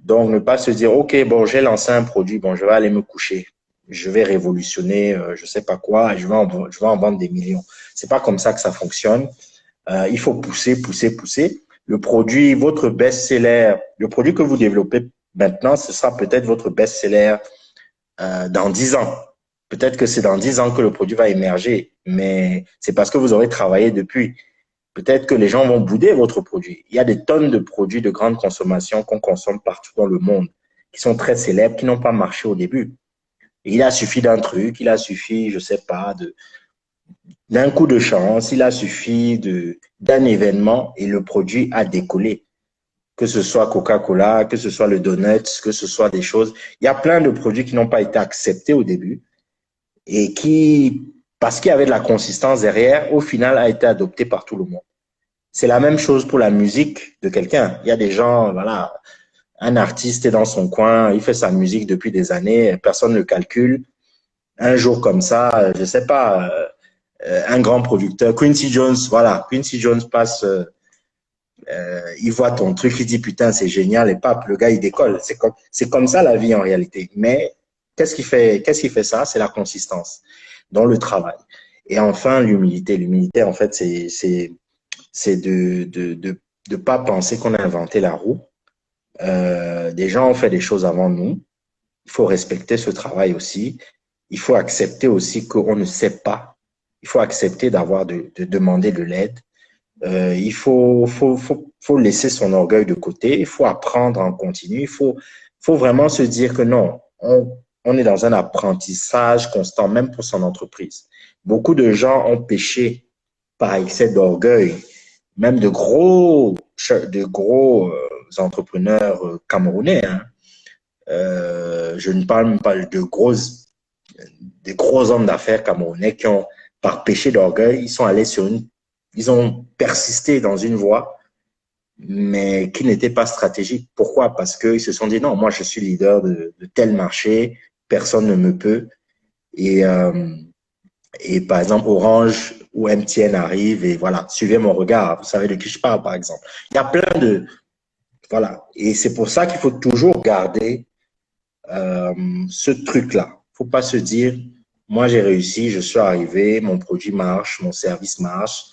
Donc, ne pas se dire, OK, bon, j'ai lancé un produit, bon, je vais aller me coucher. Je vais révolutionner, je sais pas quoi, et je vais en vendre des millions. C'est pas comme ça que ça fonctionne. Il faut pousser, pousser, pousser. Le produit, votre best-seller, le produit que vous développez maintenant, ce sera peut-être votre best-seller dans 10 ans. Peut-être que c'est dans 10 ans que le produit va émerger, mais c'est parce que vous aurez travaillé depuis. Peut-être que les gens vont bouder votre produit. Il y a des tonnes de produits de grande consommation qu'on consomme partout dans le monde, qui sont très célèbres, qui n'ont pas marché au début. Et il a suffi d'un truc, il a suffi, je sais pas, d'un coup de chance, il a suffi d'un événement et le produit a décollé. Que ce soit Coca-Cola, que ce soit le donut, que ce soit des choses. Il y a plein de produits qui n'ont pas été acceptés au début et qui, parce qu'il y avait de la consistance derrière, au final a été adopté par tout le monde. C'est la même chose pour la musique de quelqu'un. Il y a des gens, voilà, un artiste est dans son coin, il fait sa musique depuis des années, personne ne le calcule. Un jour comme ça, je sais pas, un grand producteur, Quincy Jones, voilà, Quincy Jones passe, il voit ton truc, il dit putain c'est génial et pap, le gars il décolle. C'est comme ça la vie en réalité. Mais qu'est-ce qui fait ça? C'est la consistance dans le travail. Et enfin l'humilité. L'humilité en fait c'est de pas penser qu'on a inventé la roue. Des gens ont fait des choses avant nous. Il faut respecter ce travail aussi. Il faut accepter aussi qu'on ne sait pas. Il faut accepter de demander de l'aide. Il faut laisser son orgueil de côté. Il faut apprendre en continu. Il faut vraiment se dire que non, on est dans un apprentissage constant, même pour son entreprise. beaucoup de gens ont péché par excès d'orgueil, même de gros entrepreneurs camerounais. Hein. Je ne parle même pas des gros hommes d'affaires camerounais qui ont, par péché d'orgueil, ils ont persisté dans une voie, mais qui n'était pas stratégique. Pourquoi? Parce qu'ils se sont dit, non, moi, je suis leader de tel marché, personne ne me peut. Et, euh, et par exemple, Orange ou MTN arrive et voilà, suivez mon regard. Vous savez de qui je parle, par exemple. Il y a plein de, voilà. Et c'est pour ça qu'il faut toujours garder ce truc-là. Faut pas se dire, moi j'ai réussi, je suis arrivé, mon produit marche, mon service marche,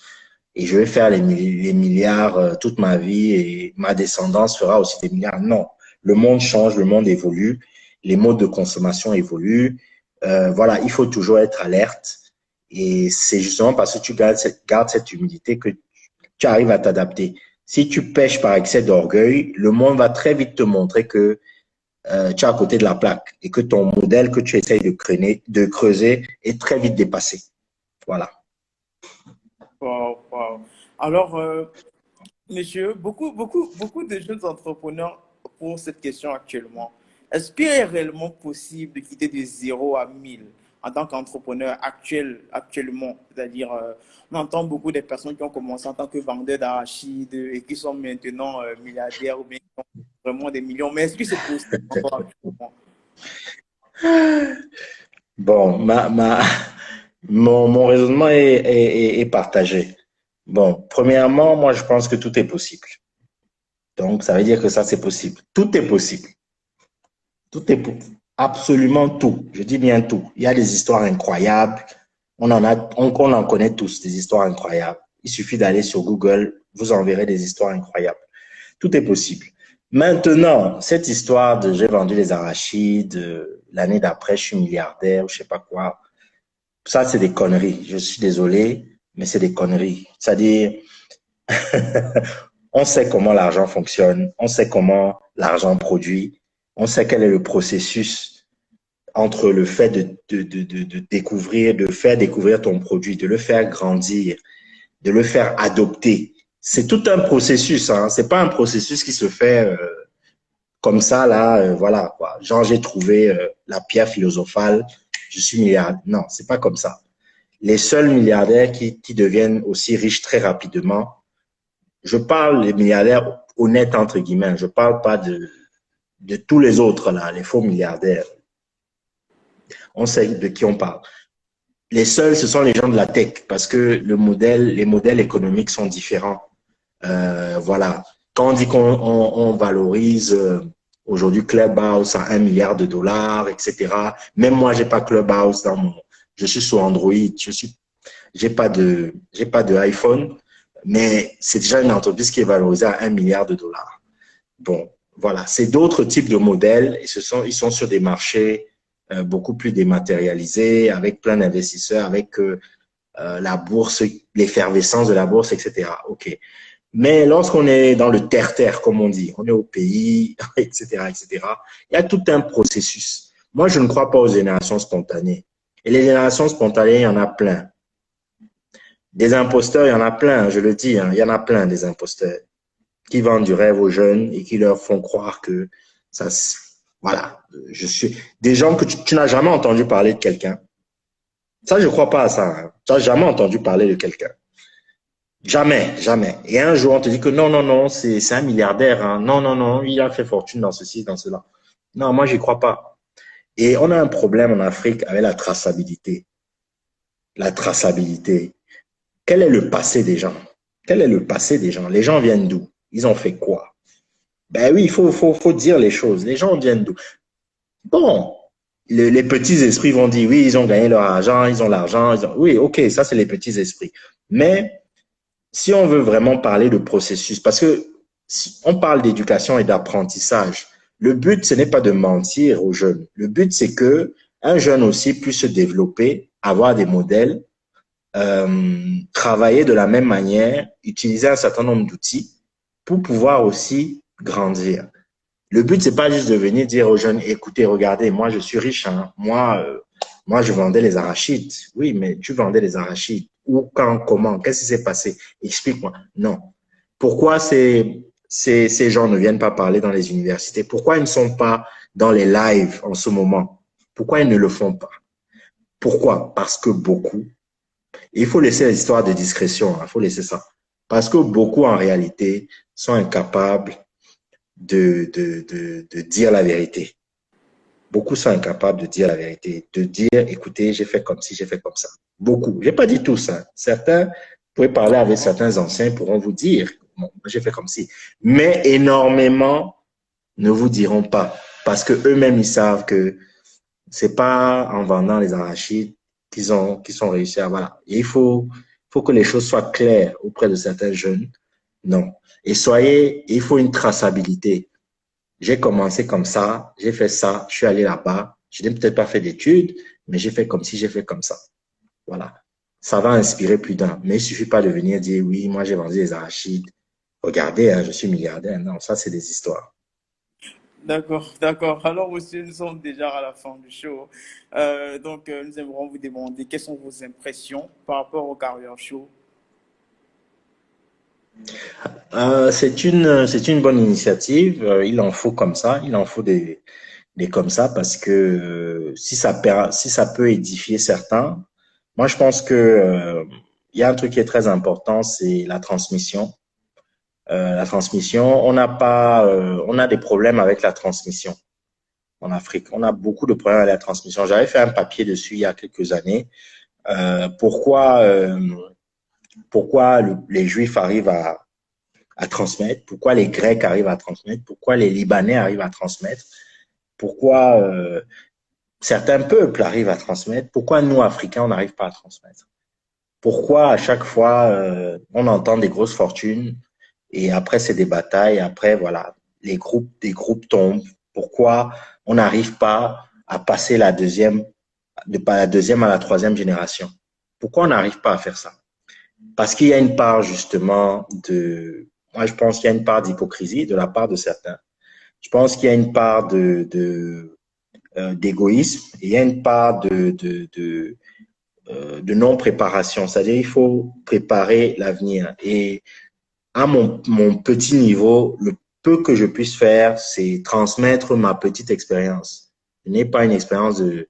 et je vais faire les milliards toute ma vie et ma descendance fera aussi des milliards. Non, le monde change, le monde évolue, les modes de consommation évoluent. Voilà, il faut toujours être alerte. Et c'est justement parce que tu gardes cette humilité que tu arrives à t'adapter. Si tu pêches par excès d'orgueil, le monde va très vite te montrer que tu es à côté de la plaque et que ton modèle que tu essayes de creuser est très vite dépassé. Voilà. Wow, wow. Alors, monsieur, beaucoup de jeunes entrepreneurs posent cette question actuellement. Est-ce qu'il est réellement possible de quitter de 0 à 1000 en tant qu'entrepreneur actuellement? C'est-à-dire, on entend beaucoup de personnes qui ont commencé en tant que vendeurs d'arachides et qui sont maintenant milliardaires ou bien qui ont vraiment des millions. Mais est-ce que c'est possible encore actuellement? Bon, mon raisonnement est partagé. Bon, premièrement, moi, je pense que tout est possible. Donc, ça veut dire que ça, c'est possible. Tout est possible. Tout est absolument tout. Je dis bien tout. Il y a des histoires incroyables. On en connaît tous, des histoires incroyables. Il suffit d'aller sur Google, vous en verrez des histoires incroyables. Tout est possible. Maintenant, cette histoire de j'ai vendu les arachides, l'année d'après, je suis milliardaire, ou je sais pas quoi, ça, c'est des conneries. Je suis désolé, mais c'est des conneries. C'est-à-dire, on sait comment l'argent fonctionne, on sait comment l'argent produit, on sait quel est le processus entre le fait de découvrir, de faire découvrir ton produit, de le faire grandir, de le faire adopter. C'est tout un processus, hein. C'est pas un processus qui se fait comme ça, là, voilà, quoi. Genre, j'ai trouvé la pierre philosophale, je suis milliardaire. Non, c'est pas comme ça. Les seuls milliardaires qui deviennent aussi riches très rapidement, je parle des milliardaires honnêtes, entre guillemets, je parle pas de tous les autres, là, les faux milliardaires. On sait de qui on parle. Les seuls, ce sont les gens de la tech, parce que les modèles économiques sont différents. Voilà. Quand on dit qu'on valorise aujourd'hui Clubhouse à 1 milliard de dollars, etc. Même moi, j'ai pas Clubhouse je suis sur Android, j'ai pas de iPhone, mais c'est déjà une entreprise qui est valorisée à 1 milliard de dollars. Bon, voilà. C'est d'autres types de modèles et ils sont sur des marchés beaucoup plus dématérialisés, avec plein d'investisseurs, avec la bourse, l'effervescence de la bourse, etc. OK. Mais lorsqu'on est dans le terre-terre, comme on dit, on est au pays, etc., etc., il y a tout un processus. Moi, je ne crois pas aux générations spontanées. Et les générations spontanées, il y en a plein. Des imposteurs, il y en a plein, je le dis, hein, il y en a plein des imposteurs qui vendent du rêve aux jeunes et qui leur font croire que ça, voilà, je suis des gens que tu n'as jamais entendu parler de quelqu'un. Ça, je crois pas à ça. Hein. Tu n'as jamais entendu parler de quelqu'un. Jamais, jamais. Et un jour, on te dit que non, non, non, c'est un milliardaire. Hein. Non, non, non, il a fait fortune dans ceci, dans cela. Non, moi, j'y crois pas. Et on a un problème en Afrique avec la traçabilité. La traçabilité. Quel est le passé des gens? Quel est le passé des gens? Les gens viennent d'où? Ils ont fait quoi? Ben oui, faut dire les choses. Les gens viennent d'où? Bon, les petits esprits vont dire oui, ils ont gagné leur argent, ils ont l'argent. Oui, ok, ça c'est les petits esprits. Mais si on veut vraiment parler de processus, parce que si on parle d'éducation et d'apprentissage, le but, ce n'est pas de mentir aux jeunes. Le but, c'est que un jeune aussi puisse se développer, avoir des modèles, travailler de la même manière, utiliser un certain nombre d'outils pour pouvoir aussi grandir. Le but, c'est pas juste de venir dire aux jeunes, écoutez, regardez, moi, je suis riche, hein. Moi, Moi, je vendais les arachides. Oui, mais tu vendais les arachides. Où, quand, comment? Qu'est-ce qui s'est passé? Explique-moi. Non. Pourquoi ces gens ne viennent pas parler dans les universités? Pourquoi ils ne sont pas dans les lives en ce moment? Pourquoi ils ne le font pas? Pourquoi? Parce que beaucoup, il faut laisser les histoires de discrétion, il faut laisser ça. Parce que beaucoup, en réalité, sont incapables de dire la vérité. Beaucoup sont incapables de dire la vérité, de dire, écoutez, j'ai fait comme ci, j'ai fait comme ça. Beaucoup. Je n'ai pas dit tous. Hein. Certains, vous pouvez parler avec certains anciens, pourront vous dire, bon, j'ai fait comme ci. Mais énormément ne vous diront pas. Parce que eux-mêmes, ils savent que c'est pas en vendant les arachides qu'ils sont réussi à, voilà. Et faut que les choses soient claires auprès de certains jeunes. Non. Il faut une traçabilité. J'ai commencé comme ça, j'ai fait ça, je suis allé là-bas. Je n'ai peut-être pas fait d'études, mais j'ai fait comme si j'ai fait comme ça. Voilà. Ça va inspirer plus d'un. Mais il suffit pas de venir dire, oui, moi j'ai vendu des arachides. Regardez, hein, je suis milliardaire. Non, ça, c'est des histoires. D'accord, d'accord. Alors, monsieur, nous sommes déjà à la fin du show. Nous aimerons vous demander quelles sont vos impressions par rapport au Carrière Show. C'est une bonne initiative. Il en faut comme ça. Il en faut des comme ça parce que si ça peut édifier certains, moi je pense que il y a un truc qui est très important, c'est la transmission. La transmission, on a des problèmes avec la transmission en Afrique. On a beaucoup de problèmes avec la transmission. J'avais fait un papier dessus il y a quelques années. Euh, pourquoi euh, pourquoi les Juifs arrivent à transmettre, pourquoi les Grecs arrivent à transmettre, pourquoi les Libanais arrivent à transmettre, pourquoi certains peuples arrivent à transmettre, pourquoi nous, Africains, on n'arrive pas à transmettre. Pourquoi à chaque fois, on entend des grosses fortunes et après, c'est des batailles, après, voilà, des groupes tombent. Pourquoi on n'arrive pas à passer de la deuxième à la troisième génération? Pourquoi on n'arrive pas à faire ça? Parce qu'il y a une part justement moi je pense qu'il y a une part d'hypocrisie de la part de certains. Je pense qu'il y a une part d'égoïsme et il y a une part de non-préparation. C'est-à-dire il faut préparer l'avenir. Et à mon petit niveau, le peu que je puisse faire, c'est transmettre ma petite expérience. Je n'ai pas une expérience de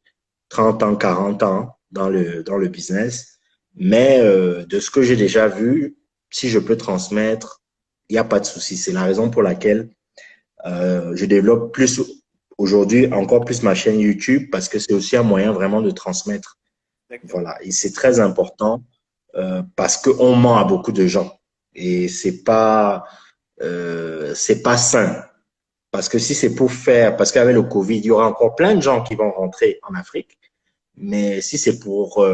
30 ans, 40 ans dans le business, mais de ce que j'ai déjà vu, si je peux transmettre, il n'y a pas de souci. C'est la raison pour laquelle je développe plus aujourd'hui, encore plus ma chaîne YouTube, parce que c'est aussi un moyen vraiment de transmettre. D'accord. Voilà, et c'est très important parce qu'on ment à beaucoup de gens et c'est pas sain. Parce que si c'est pour faire, parce qu'avec le Covid, il y aura encore plein de gens qui vont rentrer en Afrique, mais si c'est pour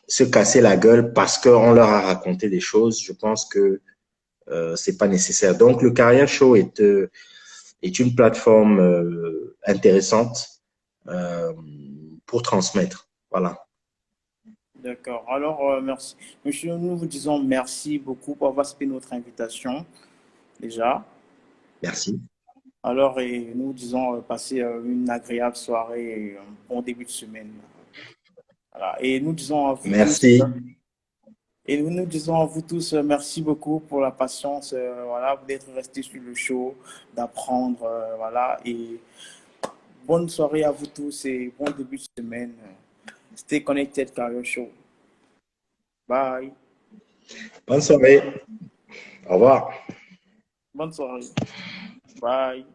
se casser la gueule parce qu'on leur a raconté des choses, je pense que c'est pas nécessaire. Donc le Carrière Show est une plateforme intéressante euh, pour transmettre. Voilà. D'accord. Alors, merci. Monsieur, nous vous disons merci beaucoup pour avoir accepté notre invitation, déjà. Merci. Alors, et nous disons passer une agréable soirée et un bon début de semaine. Voilà. Et nous disons à vous tous, Merci. et nous disons à vous tous merci beaucoup pour la patience, voilà, d'être restés sur le show, d'apprendre, voilà. Et bonne soirée à vous tous et bon début de semaine. Stay connected, Career Show. Bye. Bonne soirée. Au revoir. Bonne soirée. Bye.